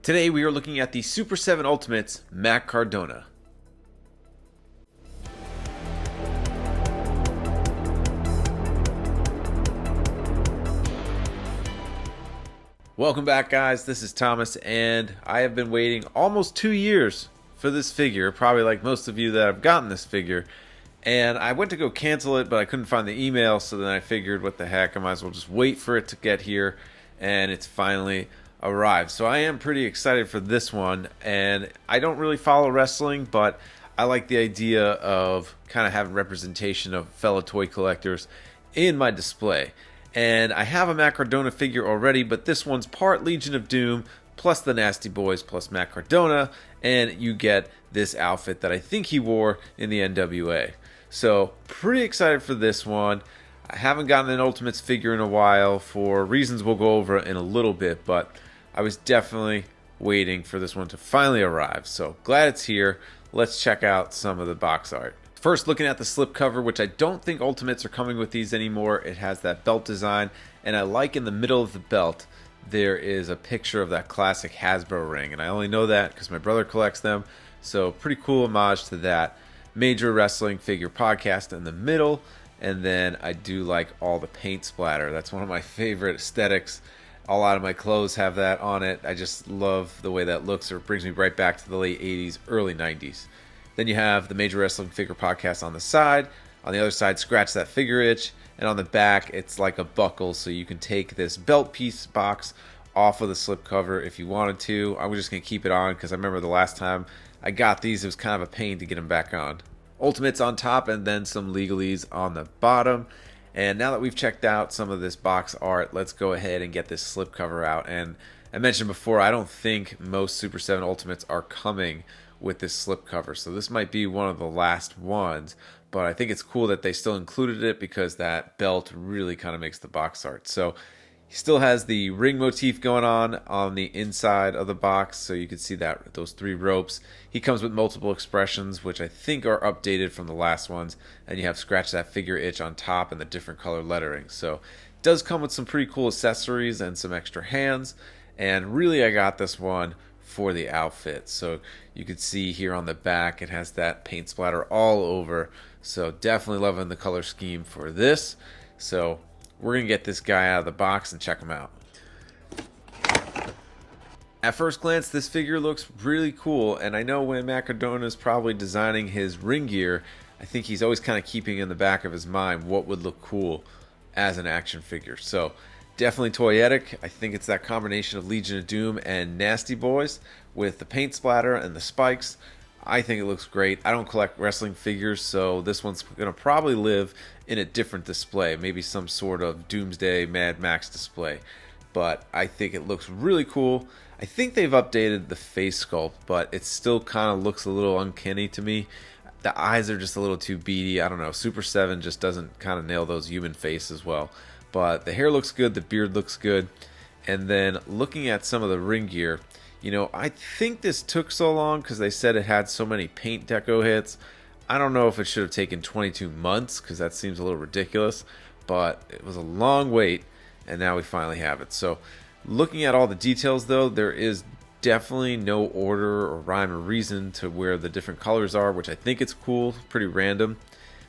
Today we are looking at the Super 7 Ultimates Matt Cardona. Welcome back, guys. This is Thomas, and I have been waiting almost 2 years for this figure, probably like most of you that have gotten this figure. And I went to go cancel it, but I couldn't find the email, so then I figured, what the heck, I might as well just wait for it to get here, and it's finally arrived. So I am pretty excited for this one, and I don't really follow wrestling, but I like the idea of kind of having representation of fellow toy collectors in my display. And I have a Matt Cardona figure already, but this one's part Legion of Doom, plus the Nasty Boys, plus Matt Cardona, and you get this outfit that I think he wore in the NWA. So, pretty excited for this one. I haven't gotten an Ultimates figure in a while for reasons we'll go over in a little bit, but I was definitely waiting for this one to finally arrive. So, glad it's here. Let's check out some of the box art. First, looking at the slipcover, which I don't think Ultimates are coming with these anymore. It has that belt design, and I like in the middle of the belt, there is a picture of that classic Hasbro ring, and I only know that because my brother collects them. So, pretty cool homage to that. Major Wrestling Figure Podcast in the middle, and then I do like all the paint splatter. That's one of my favorite aesthetics. A lot of my clothes have that on it. I just love the way that looks. It brings me right back to the late 80s, early 90s. Then you have the Major Wrestling Figure Podcast on the side. On the other side, Scratch That Figure Itch. And on the back, it's like a buckle, so you can take this belt piece box off of the slipcover if you wanted to. I'm just going to keep it on because I remember the last time I got these, it was kind of a pain to get them back on. Ultimates on top, and then some legalese on the bottom. And now that we've checked out some of this box art, let's go ahead and get this slipcover out. And I mentioned before, I don't think most Super 7 Ultimates are coming with this slipcover, so this might be one of the last ones. But I think it's cool that they still included it because that belt really kind of makes the box art. So he still has the ring motif going on the inside of the box, so you can see that those 3 ropes. He comes with multiple expressions, which I think are updated from the last ones, and you have Scratch That Figure Itch on top and the different color lettering. So it does come with some pretty cool accessories and some extra hands, and really I got this one for the outfit. So you can see here on the back it has that paint splatter all over, so definitely loving the color scheme for this. So we're going to get this guy out of the box and check him out. At first glance, this figure looks really cool, and I know when Matt Cardona is probably designing his ring gear, I think he's always kind of keeping in the back of his mind what would look cool as an action figure. So definitely toyetic. I think it's that combination of Legion of Doom and Nasty Boys with the paint splatter and the spikes. I think it looks great. I don't collect wrestling figures, so this one's going to probably live in a different display, maybe some sort of Doomsday Mad Max display. But I think it looks really cool. I think they've updated the face sculpt, but it still kind of looks a little uncanny to me. The eyes are just a little too beady. I don't know. Super 7 just doesn't kind of nail those human faces well. But the hair looks good. The beard looks good. And then looking at some of the ring gear, you know, I think this took so long because they said it had so many paint deco hits. I don't know if it should have taken 22 months because that seems a little ridiculous, but it was a long wait, and now we finally have it. So looking at all the details, though, there is definitely no order or rhyme or reason to where the different colors are, which I think it's cool, pretty random.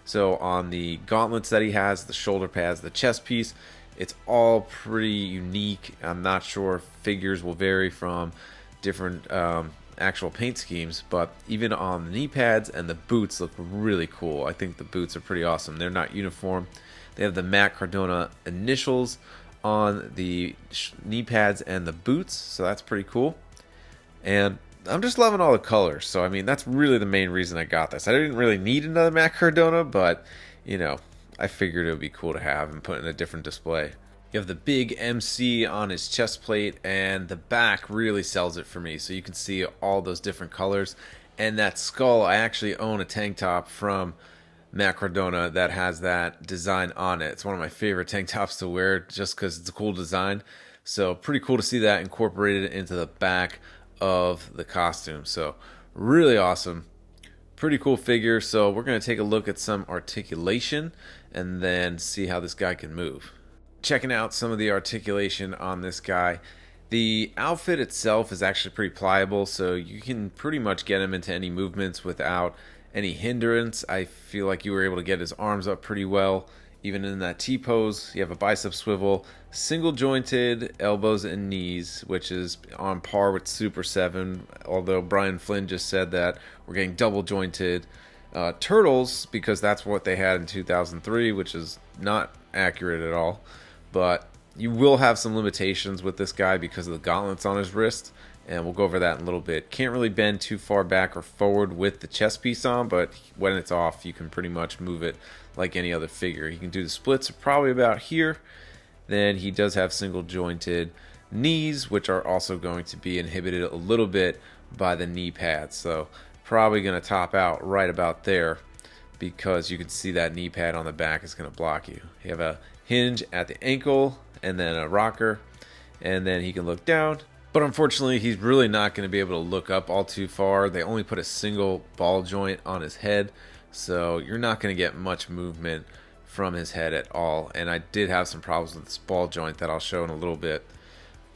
So on the gauntlets that he has, the shoulder pads, the chest piece, it's all pretty unique. I'm not sure if figures will vary from different actual paint schemes, but even on the knee pads and the boots look really cool. I think the boots are pretty awesome. They're not uniform. They have the Matt Cardona initials on the knee pads and the boots, so that's pretty cool. And I'm just loving all the colors. So I mean, that's really the main reason I got this. I didn't really need another Matt Cardona, but you know, I figured it would be cool to have and put in a different display. You have the big MC on his chest plate, and the back really sells it for me. So you can see all those different colors. And that skull, I actually own a tank top from Matt Cardona that has that design on it. It's one of my favorite tank tops to wear just because it's a cool design. So pretty cool to see that incorporated into the back of the costume. So really awesome. Pretty cool figure. So we're going to take a look at some articulation and then see how this guy can move. Checking out some of the articulation on this guy. The outfit itself is actually pretty pliable, so you can pretty much get him into any movements without any hindrance. I feel like you were able to get his arms up pretty well, even in that T pose. You have a bicep swivel, single jointed elbows and knees, which is on par with Super7. Although Brian Flynn just said that we're getting double jointed turtles because that's what they had in 2003, which is not accurate at all. But you will have some limitations with this guy because of the gauntlets on his wrist, and we'll go over that in a little bit. Can't really bend too far back or forward with the chest piece on, but when it's off, you can pretty much move it like any other figure. He can do the splits probably about here. Then he does have single jointed knees, which are also going to be inhibited a little bit by the knee pads. So probably going to top out right about there, because you can see that knee pad on the back is going to block you. You have a hinge at the ankle and then a rocker, and then he can look down. But unfortunately, he's really not going to be able to look up all too far. They only put a single ball joint on his head, so you're not going to get much movement from his head at all. And I did have some problems with this ball joint that I'll show in a little bit.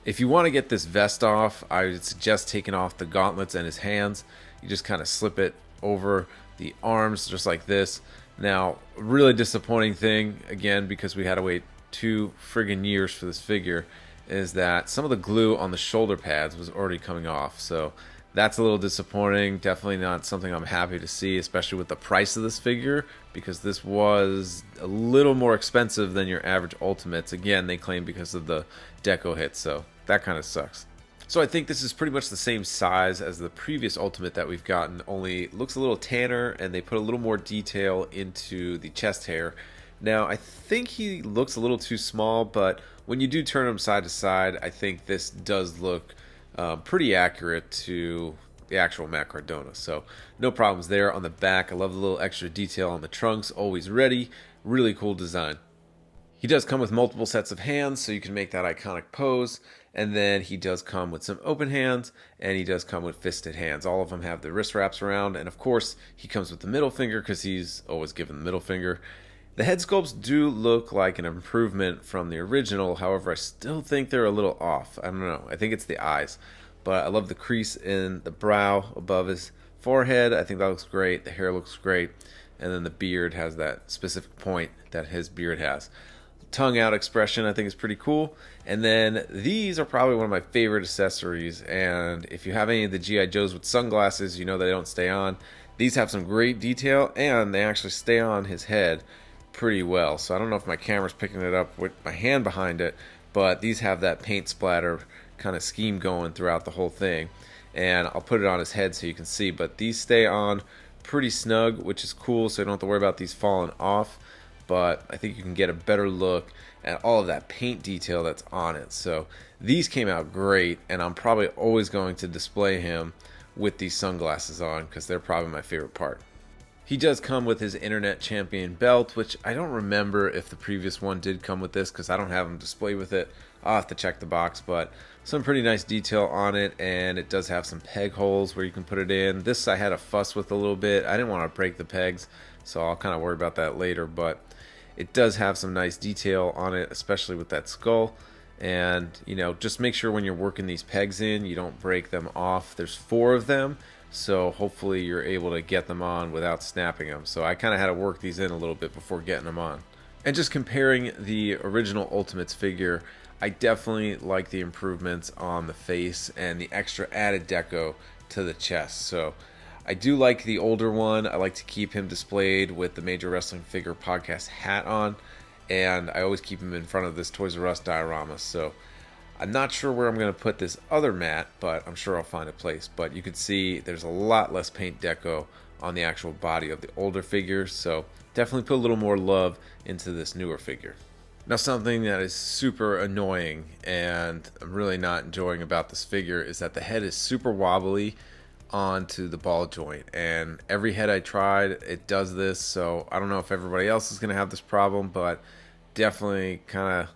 If you want to get this vest off, I would suggest taking off the gauntlets and his hands. You just kind of slip it over the arms just like this. Now, really disappointing thing, again, because we had to wait 2 friggin' years for this figure, is that some of the glue on the shoulder pads was already coming off. So that's a little disappointing. Definitely not something I'm happy to see, especially with the price of this figure, because this was a little more expensive than your average Ultimates. Again, they claim because of the deco hit, so that kind of sucks. So I think this is pretty much the same size as the previous Ultimate that we've gotten, only looks a little tanner, and they put a little more detail into the chest hair. Now, I think he looks a little too small, but when you do turn him side to side, I think this does look pretty accurate to the actual Matt Cardona. So no problems there. On the back, I love the little extra detail on the trunks, always ready. Really cool design. He does come with multiple sets of hands, so you can make that iconic pose. And then he does come with some open hands, and he does come with fisted hands. All of them have the wrist wraps around, and of course, he comes with the middle finger because he's always given the middle finger. The head sculpts do look like an improvement from the original. However, I still think they're a little off. I don't know. I think it's the eyes. But I love the crease in the brow above his forehead. I think that looks great. The hair looks great. And then the beard has that specific point that his beard has. Tongue out expression I think is pretty cool. And then these are probably one of my favorite accessories. And if you have any of the G.I. Joes with sunglasses, you know they don't stay on. These have some great detail, and they actually stay on his head pretty well. So I don't know if my camera's picking it up with my hand behind it, but these have that paint splatter kind of scheme going throughout the whole thing. And I'll put it on his head so you can see, but these stay on pretty snug, which is cool, so you don't have to worry about these falling off. But I think you can get a better look at all of that paint detail that's on it. So these came out great, and I'm probably always going to display him with these sunglasses on because they're probably my favorite part. He does come with his Internet Champion belt, which I don't remember if the previous one did come with this because I don't have him displayed with it. I'll have to check the box, but some pretty nice detail on it, and it does have some peg holes where you can put it in. This I had a fuss with a little bit. I didn't want to break the pegs, so I'll kind of worry about that later, but it does have some nice detail on it, especially with that skull. And, you know, just make sure when you're working these pegs in, you don't break them off. There's 4 of them. So hopefully you're able to get them on without snapping them. So I kind of had to work these in a little bit before getting them on. And just comparing the original Ultimates figure, I definitely like the improvements on the face and the extra added deco to the chest. So I do like the older one. I like to keep him displayed with the Major Wrestling Figure Podcast hat on. And I always keep him in front of this Toys R Us diorama. So I'm not sure where I'm going to put this other mat, but I'm sure I'll find a place. But you can see there's a lot less paint deco on the actual body of the older figures, so definitely put a little more love into this newer figure. Now, something that is super annoying and I'm really not enjoying about this figure is that the head is super wobbly onto the ball joint, and every head I tried, it does this. So I don't know if everybody else is going to have this problem, but definitely kind of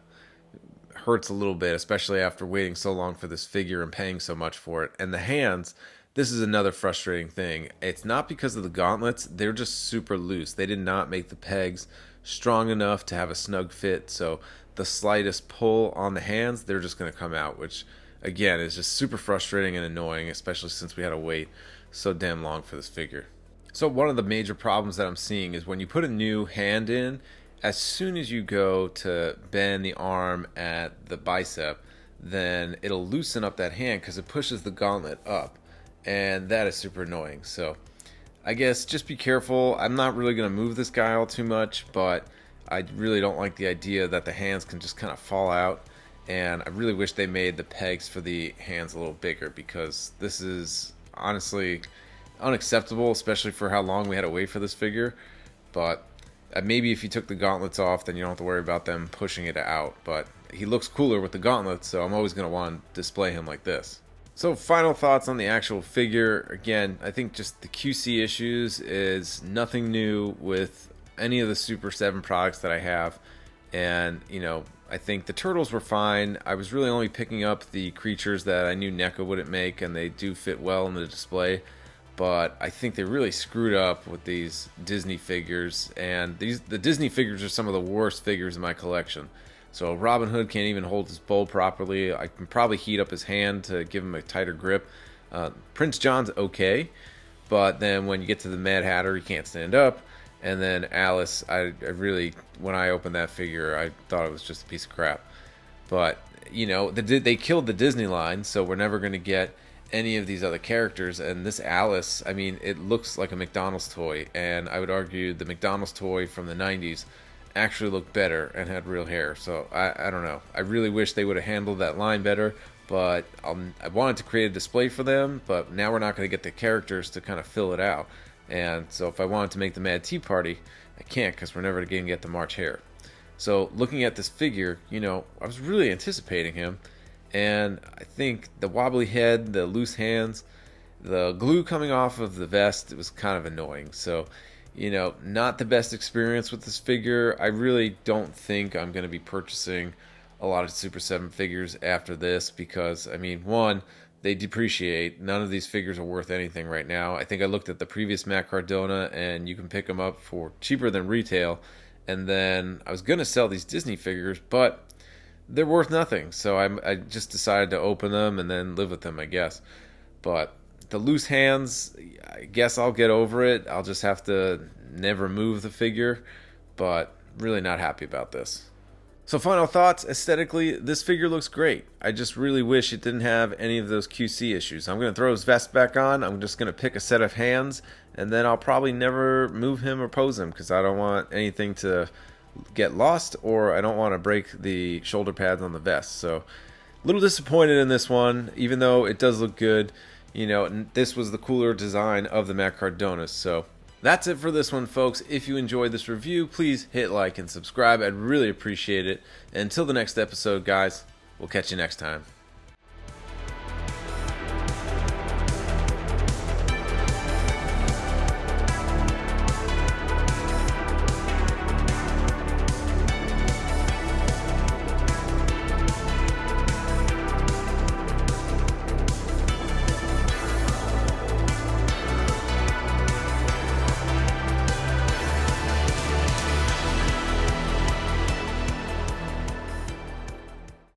hurts a little bit, especially after waiting so long for this figure and paying so much for it. And the hands, this is another frustrating thing. It's not because of the gauntlets, they're just super loose. They did not make the pegs strong enough to have a snug fit, so the slightest pull on the hands, they're just going to come out, which again, is just super frustrating and annoying, especially since we had to wait so damn long for this figure. So one of the major problems that I'm seeing is when you put a new hand in, as soon as you go to bend the arm at the bicep, then it'll loosen up that hand because it pushes the gauntlet up, and that is super annoying. So I guess just be careful. I'm not really going to move this guy all too much, but I really don't like the idea that the hands can just kind of fall out, and I really wish they made the pegs for the hands a little bigger, because this is honestly unacceptable, especially for how long we had to wait for this figure. But maybe if you took the gauntlets off, then you don't have to worry about them pushing it out. But he looks cooler with the gauntlets, so I'm always going to want to display him like this. So final thoughts on the actual figure. Again, I think just the QC issues is nothing new with any of the Super 7 products that I have. And, you know, I think the turtles were fine. I was really only picking up the creatures that I knew NECA wouldn't make, and they do fit well in the display. But I think they really screwed up with these Disney figures, and the Disney figures are some of the worst figures in my collection. So Robin Hood can't even hold his bow properly. I can probably heat up his hand to give him a tighter grip. Prince John's okay, but then when you get to the Mad Hatter, he can't stand up. And then Alice, I really, when I opened that figure, I thought it was just a piece of crap. But, you know, they killed the Disney line, so we're never going to get any of these other characters. And this Alice, I mean, it looks like a McDonald's toy, and I would argue the McDonald's toy from the 90s actually looked better and had real hair. So I don't know, I really wish they would have handled that line better, but I wanted to create a display for them, but now we're not going to get the characters to kind of fill it out. And so if I wanted to make the Mad Tea Party, I can't, because we're never going to get the March Hare. So looking at this figure, you know, I was really anticipating him. And I think the wobbly head, the loose hands, the glue coming off of the vest, it was kind of annoying. So, you know, not the best experience with this figure. I really don't think I'm going to be purchasing a lot of Super 7 figures after this, because, I mean, one, they depreciate. None of these figures are worth anything right now. I think I looked at the previous Matt Cardona, and you can pick them up for cheaper than retail. And then I was going to sell these Disney figures, but they're worth nothing. So I just decided to open them and then live with them, I guess. But the loose hands, I guess I'll get over it. I'll just have to never move the figure. But really not happy about this. So final thoughts, aesthetically, this figure looks great. I just really wish it didn't have any of those QC issues. I'm going to throw his vest back on. I'm just going to pick a set of hands, and then I'll probably never move him or pose him, because I don't want anything to get lost, or I don't want to break the shoulder pads on the vest. So a little disappointed in this one, even though it does look good. You know, this was the cooler design of the Matt Cardona. So that's it for this one, folks. If you enjoyed this review, please hit like and subscribe. I'd really appreciate it. And until the next episode, guys, we'll catch you next time.